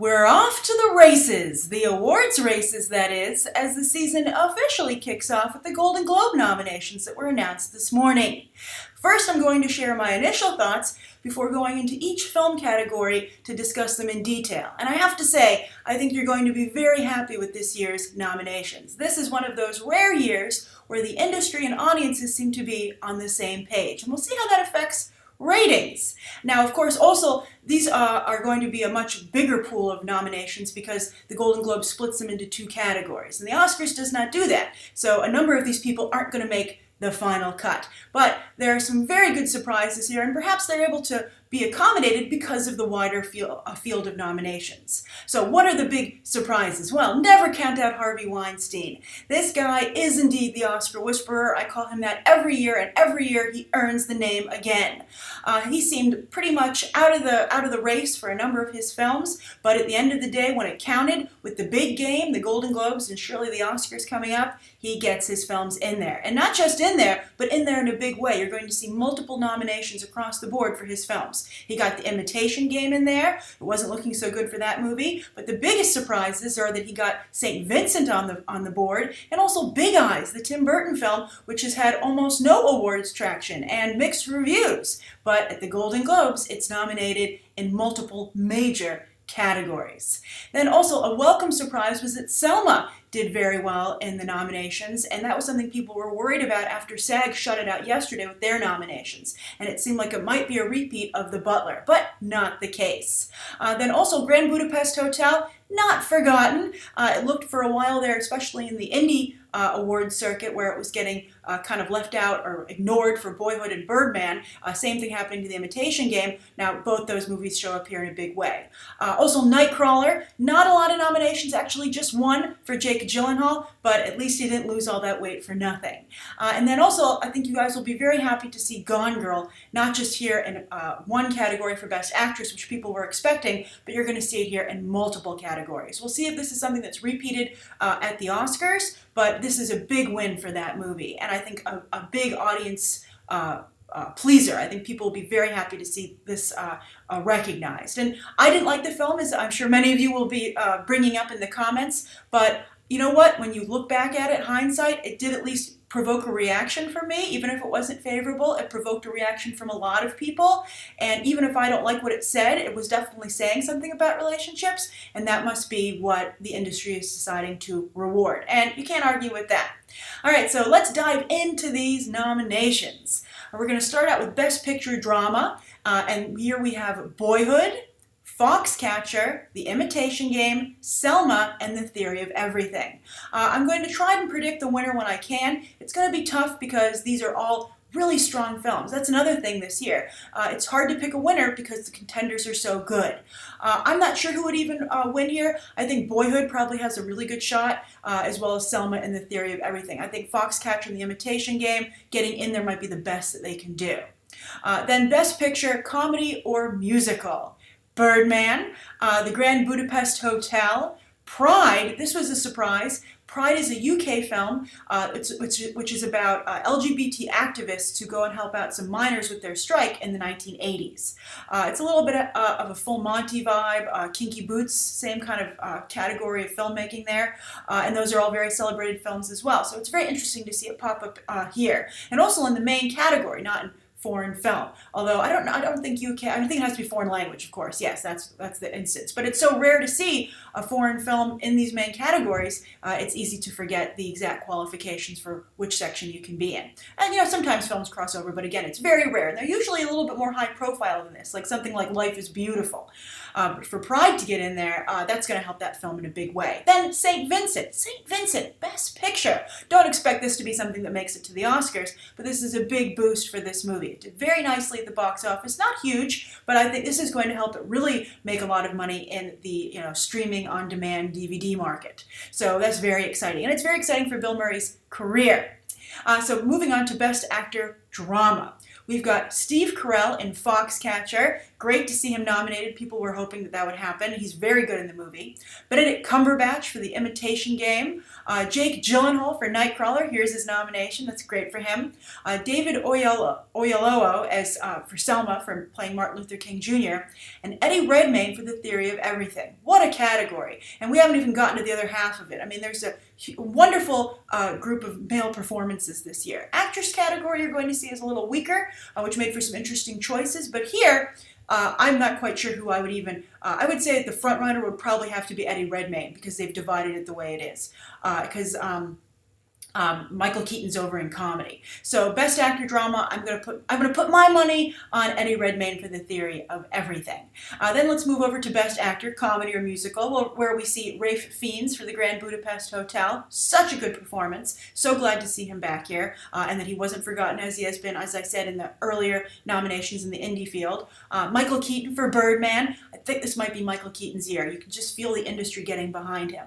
We're off to the races, the awards races that is, as the season officially kicks off with the Golden Globe nominations that were announced this morning. First, I'm going to share my initial thoughts before going into each film category to discuss them in detail. And I have to say, I think you're going to be very happy with this year's nominations. This is one of those rare years where the industry and audiences seem to be on the same page. And we'll see how that affects ratings. Now, of course, also, these are going to be a much bigger pool of nominations because the Golden Globe splits them into two categories. And the Oscars does not do that. So a number of these people aren't going to make the final cut. But there are some very good surprises here, and perhaps they're able to be accommodated because of the wider field of nominations. So what are the big surprises? Well, never count out Harvey Weinstein. This guy is indeed the Oscar Whisperer. I call him that every year, and every year he earns the name again. He seemed pretty much out of the race for a number of his films, but at the end of the day, when it counted, with the big game, the Golden Globes, and surely the Oscars coming up, he gets his films in there. And not just in there, but in there in a big way. You're going to see multiple nominations across the board for his films. He got the Imitation Game in there. It wasn't looking so good for that movie, but the biggest surprises are that he got St. Vincent on the board, and also Big Eyes, the Tim Burton film, which has had almost no awards traction and mixed reviews. But at the Golden Globes, it's nominated in multiple major categories. Then also a welcome surprise was that Selma did very well in the nominations, and that was something people were worried about after SAG shut it out yesterday with their nominations. And it seemed like it might be a repeat of The Butler, but not the case. Then also Grand Budapest Hotel, not forgotten. It looked for a while there, especially in the indie awards circuit, where it was getting kind of left out or ignored for Boyhood and Birdman. Same thing happening to the Imitation Game. Now both those movies show up here in a big way. Also Nightcrawler, not a lot of nominations, actually just one for Jake Gyllenhaal, but at least he didn't lose all that weight for nothing. And then also, I think you guys will be very happy to see Gone Girl, not just here in one category for Best Actress, which people were expecting, but you're going to see it here in multiple categories. We'll see if this is something that's repeated at the Oscars, but this is a big win for that movie, and I think a big audience pleaser. I think people will be very happy to see this recognized. And I didn't like the film, as I'm sure many of you will be bringing up in the comments, but you know what? When you look back at it, hindsight, it did at least provoke a reaction from me. Even if it wasn't favorable, it provoked a reaction from a lot of people. And even if I don't like what it said, it was definitely saying something about relationships, and that must be what the industry is deciding to reward. And you can't argue with that. All right, so let's dive into these nominations. We're going to start out with Best Picture Drama, and here we have Boyhood, Foxcatcher, The Imitation Game, Selma, and The Theory of Everything. I'm going to try and predict the winner when I can. It's going to be tough because these are all really strong films. That's another thing this year. It's hard to pick a winner because the contenders are so good. I'm not sure who would even win here. I think Boyhood probably has a really good shot, as well as Selma and The Theory of Everything. I think Foxcatcher and The Imitation Game, getting in there might be the best that they can do. Then Best Picture, Comedy or Musical. Birdman, the Grand Budapest Hotel, Pride. This was a surprise. Pride is a UK film which is about LGBT activists who go and help out some miners with their strike in the 1980s. It's a little bit of a Full Monty vibe, Kinky Boots, same kind of category of filmmaking there, and those are all very celebrated films as well. So it's very interesting to see it pop up here, and also in the main category, not in foreign film. Although I don't think UK, I think it has to be foreign language, of course. Yes, that's the instance. But it's so rare to see a foreign film in these main categories, it's easy to forget the exact qualifications for which section you can be in. And sometimes films cross over, but again, it's very rare. And they're usually a little bit more high profile than this, like something like Life is Beautiful. But for Pride to get in there, that's going to help that film in a big way. Then St. Vincent. St. Vincent, Best Picture. Don't expect this to be something that makes it to the Oscars, but this is a big boost for this movie. It did very nicely at the box office. Not huge, but I think this is going to help it really make a lot of money in the streaming on-demand DVD market. So that's very exciting. And it's very exciting for Bill Murray's career. So moving on to Best Actor Drama. We've got Steve Carell in Foxcatcher. Great to see him nominated. People were hoping that that would happen. He's very good in the movie. Benedict Cumberbatch for The Imitation Game. Jake Gyllenhaal for Nightcrawler. Here's his nomination. That's great for him. David Oyelowo as for Selma for playing Martin Luther King Jr. And Eddie Redmayne for The Theory of Everything. What a category. And we haven't even gotten to the other half of it. I mean, there's a wonderful group of male performances this year. Actress category you're going to see is a little weaker, which made for some interesting choices. But here, I'm not quite sure who I would even, I would say the front runner would probably have to be Eddie Redmayne because they've divided it the way it is. Michael Keaton's over in comedy. So Best Actor Drama, I'm gonna put my money on Eddie Redmayne for The Theory of Everything. Then let's move over to Best Actor Comedy or Musical, where we see Ralph Fiennes for the Grand Budapest Hotel. Such a good performance. So glad to see him back here, and that he wasn't forgotten as he has been, as I said, in the earlier nominations in the indie field. Michael Keaton for Birdman. I think this might be Michael Keaton's year. You can just feel the industry getting behind him.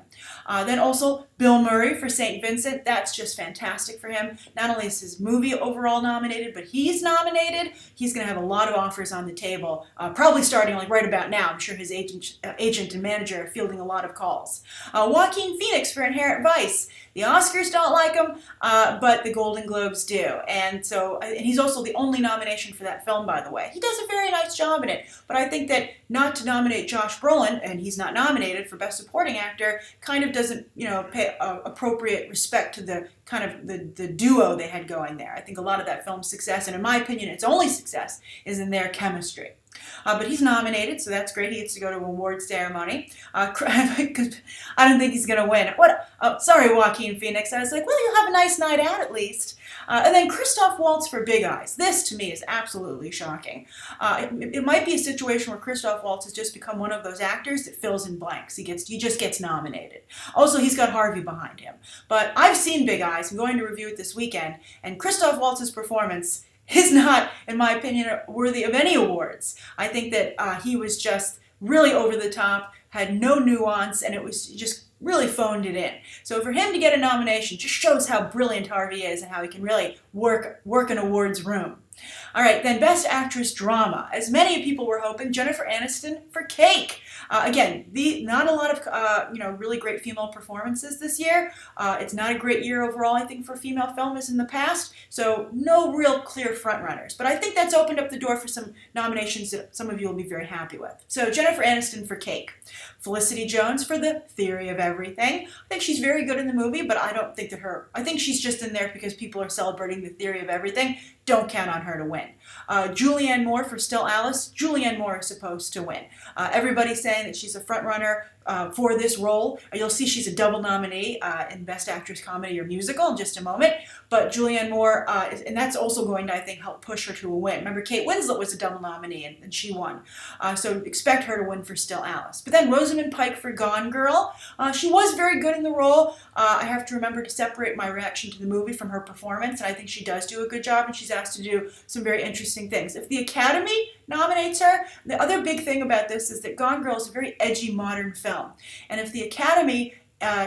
Then also Bill Murray for St. Vincent. That's just fantastic for him. Not only is his movie overall nominated, but he's nominated. He's going to have a lot of offers on the table, probably starting like right about now. I'm sure his agent and manager are fielding a lot of calls. Joaquin Phoenix for Inherent Vice. The Oscars don't like him, but the Golden Globes do. And he's also the only nomination for that film, by the way. He does a very nice job in it, but I think that not to nominate Josh Brolin, and he's not nominated for Best Supporting Actor, kind of doesn't, pay appropriate respect to the kind of the duo they had going there. I think a lot of that film's success, and in my opinion, its only success, is in their chemistry. But he's nominated, so that's great. He gets to go to an awards ceremony. I don't think he's going to win. Sorry, Joaquin Phoenix. I was like, well, you'll have a nice night out at least. And then Christoph Waltz for Big Eyes. This, to me, is absolutely shocking. It might be a situation where Christoph Waltz has just become one of those actors that fills in blanks. He just gets nominated. Also, he's got Harvey behind him. But I've seen Big Eyes. I'm going to review it this weekend. And Christoph Waltz's performance is not, in my opinion, worthy of any awards. I think that he was just really over the top, had no nuance, and it was just really phoned it in. So for him to get a nomination just shows how brilliant Harvey is and how he can really work an awards room. All right, then Best Actress Drama. As many people were hoping, Jennifer Aniston for Cake. Again, not a lot of really great female performances this year. It's not a great year overall, I think, for female film as in the past. So no real clear frontrunners. But I think that's opened up the door for some nominations that some of you will be very happy with. So Jennifer Aniston for Cake. Felicity Jones for The Theory of Everything. I think she's very good in the movie, but I don't think that I think she's just in there because people are celebrating The Theory of Everything. Don't count on her to win. Julianne Moore for Still Alice. Julianne Moore is supposed to win. Everybody's saying that she's a front runner for this role. You'll see she's a double nominee in Best Actress Comedy or Musical in just a moment. But Julianne Moore, and that's also going to, I think, help push her to a win. Remember, Kate Winslet was a double nominee, and she won. So expect her to win for Still Alice. But then Rosamund Pike for Gone Girl. She was very good in the role. I have to remember to separate my reaction to the movie from her performance, and I think she does do a good job, and she's asked to do some very interesting things. If the Academy nominates her, the other big thing about this is that Gone Girl is a very edgy modern film. And if the Academy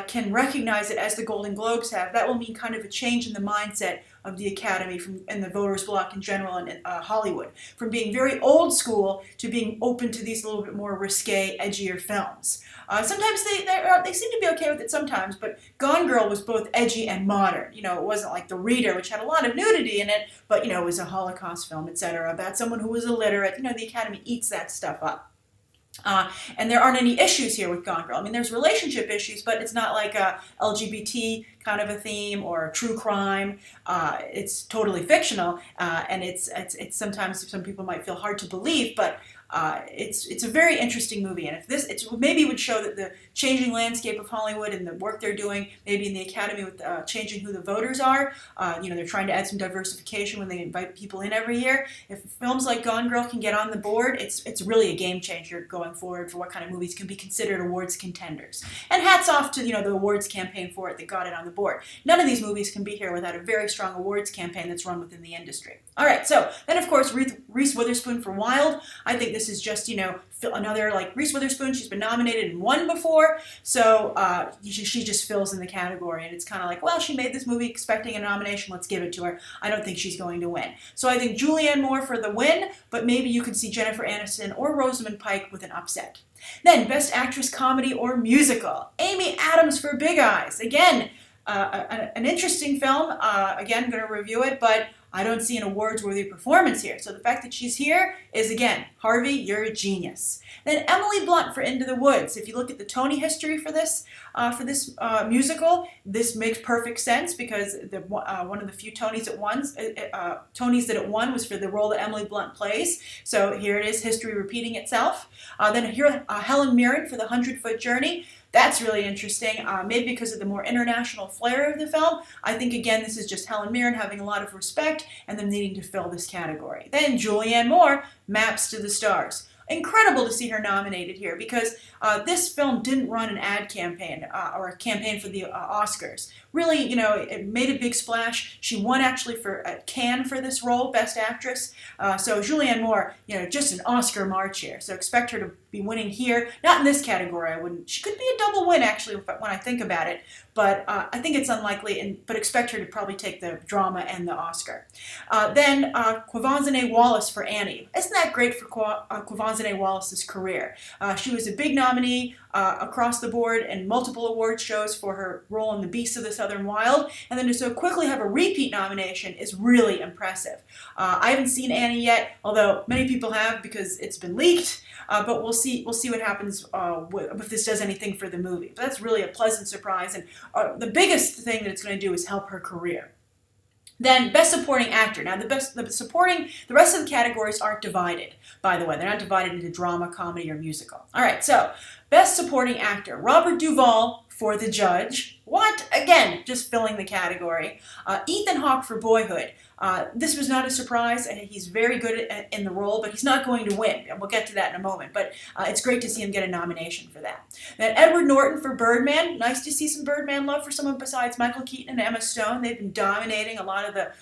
can recognize it as the Golden Globes have, that will mean kind of a change in the mindset of the Academy and the voters' bloc in general and Hollywood, from being very old school to being open to these little bit more risque, edgier films. Sometimes they seem to be okay with it sometimes, but Gone Girl was both edgy and modern. It wasn't like The Reader, which had a lot of nudity in it, but it was a Holocaust film, etc., about someone who was illiterate. The Academy eats that stuff up. And there aren't any issues here with Gone Girl. I mean, there's relationship issues, but it's not like a LGBT kind of a theme or true crime. It's totally fictional, and it's sometimes some people might feel hard to believe, but it's a very interesting movie, and if it maybe would show that the changing landscape of Hollywood and the work they're doing, maybe in the Academy with changing who the voters are. They're trying to add some diversification when they invite people in every year. If films like Gone Girl can get on the board, it's really a game changer going forward for what kind of movies can be considered awards contenders. And hats off to the awards campaign for it that got it on the board. None of these movies can be here without a very strong awards campaign that's run within the industry. All right, so then of course Reese Witherspoon for Wild. I think this is just, another like Reese Witherspoon. She's been nominated and won before, so she just fills in the category, and it's kind of like, well, she made this movie expecting a nomination, let's give it to her. I don't think she's going to win. So I think Julianne Moore for the win, but maybe you could see Jennifer Aniston or Rosamund Pike with an upset. Then Best Actress Comedy or Musical. Amy Adams for Big Eyes. Again, an interesting film. Again, going to review it, but I don't see an awards-worthy performance here. So the fact that she's here is, again, Harvey, you're a genius. Then Emily Blunt for Into the Woods. If you look at the Tony history for this musical, this makes perfect sense because one of the few Tonys that it won was for the role that Emily Blunt plays. So here it is, history repeating itself. Then here, Helen Mirren for The 100-Foot Journey. That's really interesting, maybe because of the more international flair of the film. I think, again, this is just Helen Mirren having a lot of respect and them needing to fill this category. Then Julianne Moore, Maps to the Stars. Incredible to see her nominated here because this film didn't run an ad campaign or a campaign for the Oscars. Really, it made a big splash. She won actually for Cannes for this role, Best Actress. So Julianne Moore, just an Oscar march here. So expect her to be winning here. Not in this category, I wouldn't. She could be a double win actually when I think about it, but I think it's unlikely. But expect her to probably take the drama and the Oscar. Then Quvenzhané Wallis for Annie. Isn't that great for Quvenzhané Wallis's career? She was a big nominee across the board and multiple award shows for her role in The Beasts of the Southern Wild, and then to so quickly have a repeat nomination is really impressive. I haven't seen Annie yet, although many people have because it's been leaked. But we'll see what happens if this does anything for the movie. But that's really a pleasant surprise, and the biggest thing that it's going to do is help her career. Then Best Supporting Actor. Now the rest of the categories aren't divided, by the way. They're not divided into drama, comedy, or musical. All right, so Best Supporting Actor. Robert Duvall for The Judge. What? Again, just filling the category. Ethan Hawke for Boyhood. This was not a surprise. He's very good in the role, but he's not going to win. And we'll get to that in a moment. But it's great to see him get a nomination for that. Then Edward Norton for Birdman. Nice to see some Birdman love for someone besides Michael Keaton and Emma Stone. They've been dominating a lot of the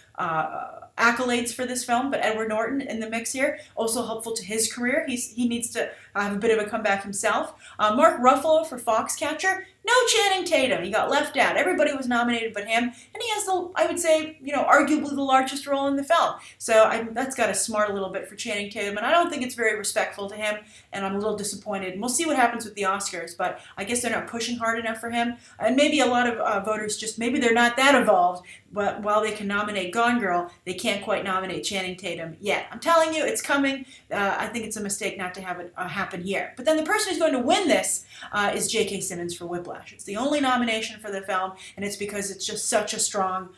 accolades for this film, but Edward Norton in the mix here, also helpful to his career. He needs to have a bit of a comeback himself. Mark Ruffalo for Foxcatcher. No Channing Tatum. He got left out. Everybody was nominated but him, and he has I would say, arguably the largest role in the film. So that's got to smart a little bit for Channing Tatum, and I don't think it's very respectful to him, and I'm a little disappointed. And we'll see what happens with the Oscars, but I guess they're not pushing hard enough for him, and maybe a lot of voters maybe they're not that evolved, but while they can nominate Gone Girl, they can't quite nominate Channing Tatum yet. I'm telling you, it's coming. I think it's a mistake not to have it happen here. But then the person who's going to win this is J.K. Simmons for Whiplash. It's the only nomination for the film, and it's because it's just such a strong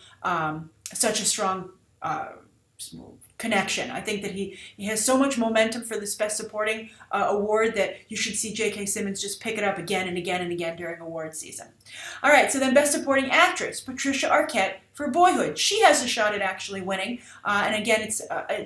connection. I think that he has so much momentum for this Best Supporting award that you should see J.K. Simmons just pick it up again and again and again during award season. All right, so then Best Supporting Actress, Patricia Arquette for Boyhood. She has a shot at actually winning, and again, it's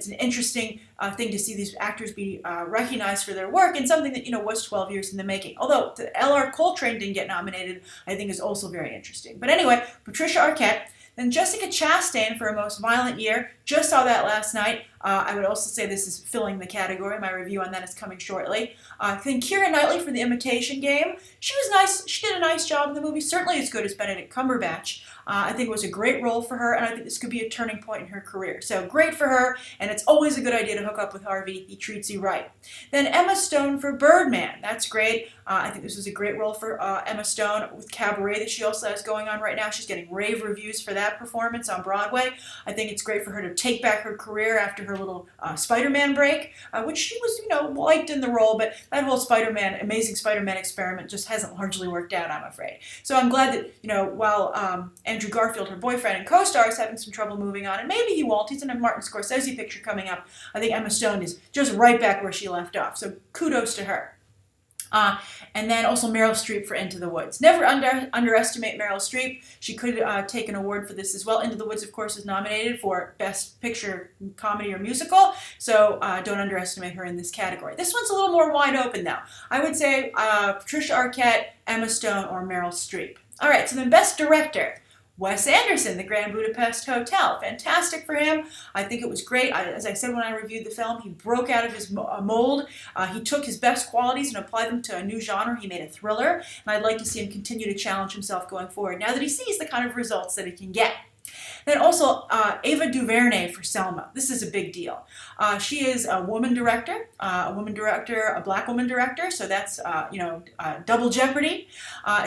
an interesting thing to see these actors be recognized for their work, and something that was 12 years in the making. Although L.R. Coltrane didn't get nominated, I think is also very interesting. But anyway, Patricia Arquette. Then Jessica Chastain for A Most Violent Year. Just saw that last night. I would also say this is filling the category. My review on that is coming shortly. Then Keira Knightley for The Imitation Game. She was nice. She did a nice job in the movie. Certainly as good as Benedict Cumberbatch. I think it was a great role for her, and I think this could be a turning point in her career. So great for her, and it's always a good idea to hook up with Harvey. He treats you right. Then Emma Stone for Birdman. That's great. I think this was a great role for Emma Stone with Cabaret that she also has going on right now. She's getting rave reviews for that performance on Broadway. I think it's great for her to take back her career after her little Spider-Man break, which she was, liked in the role, but that whole Amazing Spider-Man experiment just hasn't largely worked out, I'm afraid. So I'm glad that, while Andrew Garfield, her boyfriend and co-star, is having some trouble moving on, and maybe he won't. He's in a Martin Scorsese picture coming up. I think Emma Stone is just right back where she left off, so kudos to her. And then also Meryl Streep for Into the Woods. Never underestimate Meryl Streep. She could take an award for this as well. Into the Woods, of course, is nominated for Best Picture, Comedy, or Musical, so don't underestimate her in this category. This one's a little more wide open, though. I would say Patricia Arquette, Emma Stone, or Meryl Streep. All right, so then Best Director. Wes Anderson, The Grand Budapest Hotel. Fantastic for him. I think it was great. As I said when I reviewed the film, he broke out of his mold. He took his best qualities and applied them to a new genre. He made a thriller, and I'd like to see him continue to challenge himself going forward now that he sees the kind of results that he can get. Then also Ava DuVernay for Selma. This is a big deal. She is a woman director, a black woman director, so that's, double jeopardy.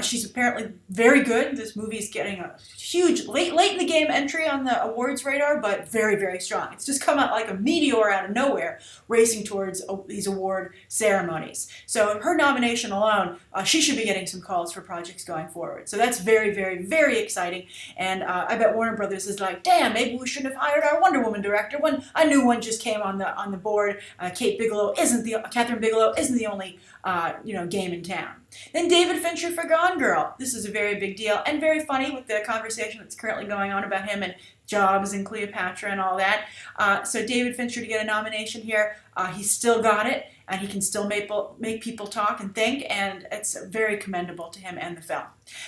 She's apparently very good. This movie is getting a huge, late in the game entry on the awards radar, but very, very strong. It's just come out like a meteor out of nowhere, racing towards these award ceremonies. So her nomination alone, she should be getting some calls for projects going forward. So that's very, very, very exciting, and I bet Warner Brothers is like, damn, maybe we shouldn't have hired our Wonder Woman director when a new one just came on the board. Catherine Bigelow isn't the only game in town. Then David Fincher for Gone Girl. This is a very big deal and very funny with the conversation that's currently going on about him and Jobs and Cleopatra and all that. So David Fincher to get a nomination here, he's still got it, and he can still make people talk and think, and it's very commendable to him and the film.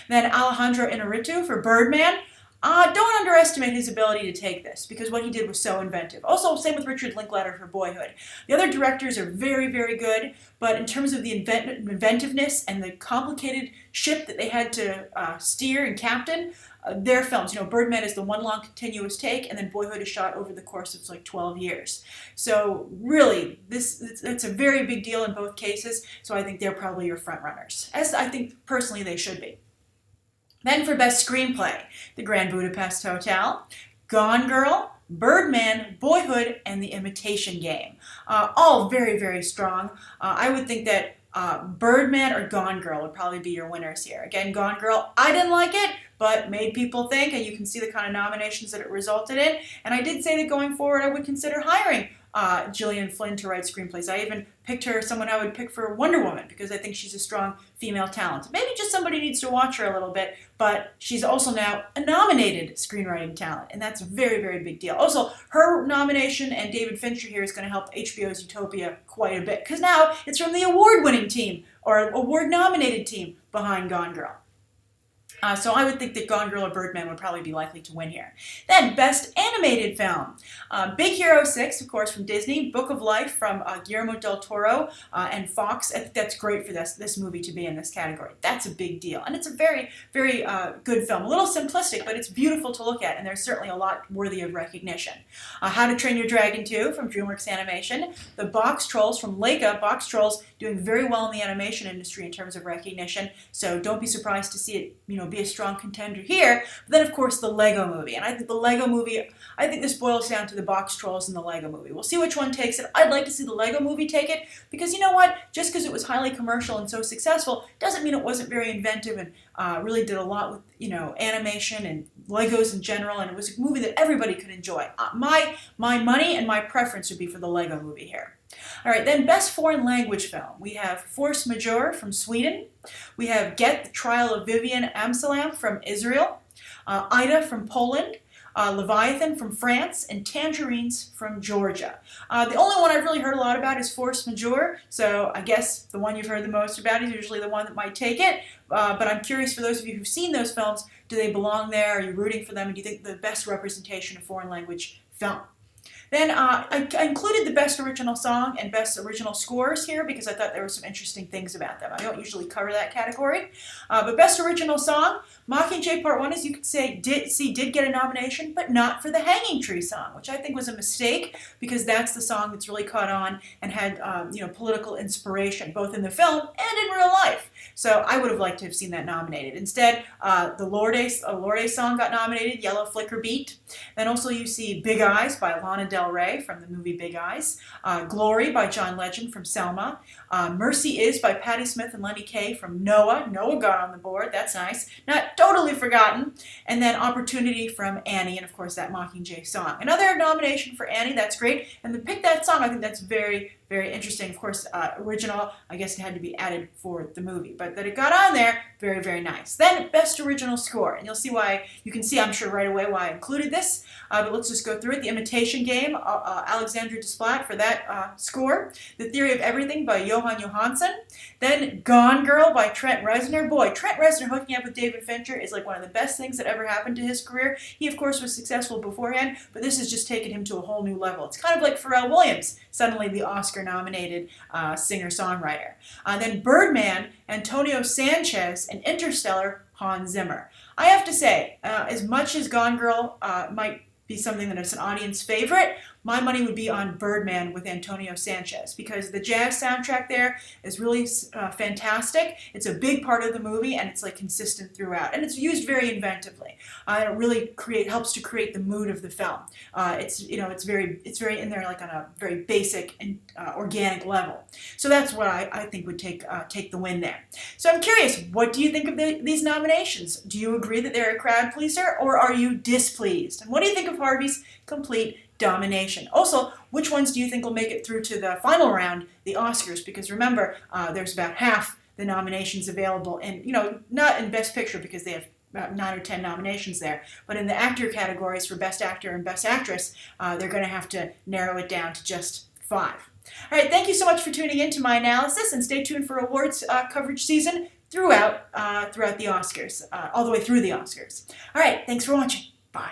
Then Alejandro Inarritu for Birdman. Don't underestimate his ability to take this, because what he did was so inventive. Also, same with Richard Linklater for Boyhood. The other directors are very, very good, but in terms of the inventiveness and the complicated ship that they had to steer and captain, their films, Birdman is the one long continuous take, and then Boyhood is shot over the course of like 12 years. So really, it's a very big deal in both cases, so I think they're probably your front runners, as I think personally they should be. Then for Best Screenplay, The Grand Budapest Hotel, Gone Girl, Birdman, Boyhood, and The Imitation Game. All very, very strong. I would think that Birdman or Gone Girl would probably be your winners here. Again, Gone Girl, I didn't like it, but made people think, and you can see the kind of nominations that it resulted in. And I did say that going forward, I would consider hiring Gillian Flynn to write screenplays. I even picked her someone I would pick for Wonder Woman, because I think she's a strong female talent. Maybe just somebody needs to watch her a little bit, but she's also now a nominated screenwriting talent, and that's a very, very big deal. Also, her nomination and David Fincher here is going to help HBO's Utopia quite a bit, because now it's from the award-winning team, or award-nominated team, behind Gone Girl. So I would think that Gone Girl or Birdman would probably be likely to win here. Then, Best Animated Film. Big Hero 6, of course, from Disney. Book of Life from Guillermo del Toro and Fox. I think that's great for this movie to be in this category. That's a big deal. And it's a very, very good film. A little simplistic, but it's beautiful to look at, and there's certainly a lot worthy of recognition. How to Train Your Dragon 2 from DreamWorks Animation. The Box Trolls from Leica. Box Trolls doing very well in the animation industry in terms of recognition, so don't be surprised to see it, be a strong contender here. But then, of course, the Lego Movie, and I think the Lego Movie, I think this boils down to the Box Trolls and the Lego Movie. We'll see which one takes it. I'd like to see the Lego Movie take it, because you know what? Just because it was highly commercial and so successful doesn't mean it wasn't very inventive and really did a lot with, animation and Legos in general, and it was a movie that everybody could enjoy. My money and my preference would be for the Lego Movie here. All right, then Best Foreign Language Film. We have Force Majeure from Sweden. We have Get, the Trial of Vivian Amsalam from Israel. Ida from Poland. Leviathan from France, and Tangerines from Georgia. The only one I've really heard a lot about is Force Majeure, so I guess the one you've heard the most about is usually the one that might take it. But I'm curious, for those of you who've seen those films, do they belong there? Are you rooting for them? And do you think the best representation of foreign language film? Then I included the Best Original Song and Best Original Scores here because I thought there were some interesting things about them. I don't usually cover that category. But Best Original Song, Mockingjay Part 1, as you could say, did get a nomination, but not for the Hanging Tree song, which I think was a mistake because that's the song that's really caught on and had political inspiration, both in the film and in real life. So I would have liked to have seen that nominated. Instead, the Lourdes song got nominated, Yellow Flicker Beat. Then also you see Big Eyes by Lana Del Rey from the movie Big Eyes. Glory by John Legend from Selma. Mercy Is by Patti Smith and Lenny Kaye from Noah. Noah got on the board. That's nice. Not totally forgotten. And then Opportunity from Annie, and of course that Mockingjay song. Another nomination for Annie. That's great. And to pick that song, I think that's very, very interesting. Of course, original, I guess it had to be added for the movie, but that it got on there, very, very nice. Then Best Original Score, and you'll see why, you can see, I'm sure, right away why I included this, but let's just go through it. The Imitation Game, Alexandra Desplat for that score. The Theory of Everything by Johan Johansson. Then Gone Girl by Trent Reznor. Boy, Trent Reznor hooking up with David Fincher is like one of the best things that ever happened to his career. He, of course, was successful beforehand, but this has just taken him to a whole new level. It's kind of like Pharrell Williams, suddenly the Oscar-nominated singer-songwriter. Then Birdman, Antonio Sanchez, and Interstellar, Hans Zimmer. I have to say, as much as Gone Girl might be something that is an audience favorite, my money would be on Birdman with Antonio Sanchez, because the jazz soundtrack there is really fantastic. It's a big part of the movie, and it's like consistent throughout, and it's used very inventively. It really helps to create the mood of the film. It's very in there, like on a very basic and organic level. So that's what I think would take the win there. So I'm curious, what do you think of these nominations? Do you agree that they're a crowd pleaser, or are you displeased? And what do you think of Harvey's complete domination? Also, which ones do you think will make it through to the final round, the Oscars? Because remember, there's about half the nominations available, and not in Best Picture because they have about 9 or 10 nominations there, but in the actor categories for Best Actor and Best Actress, they're going to have to narrow it down to just 5. All right, thank you so much for tuning in to my analysis, and stay tuned for awards coverage season throughout the Oscars, all the way through the Oscars. All right, thanks for watching. Bye.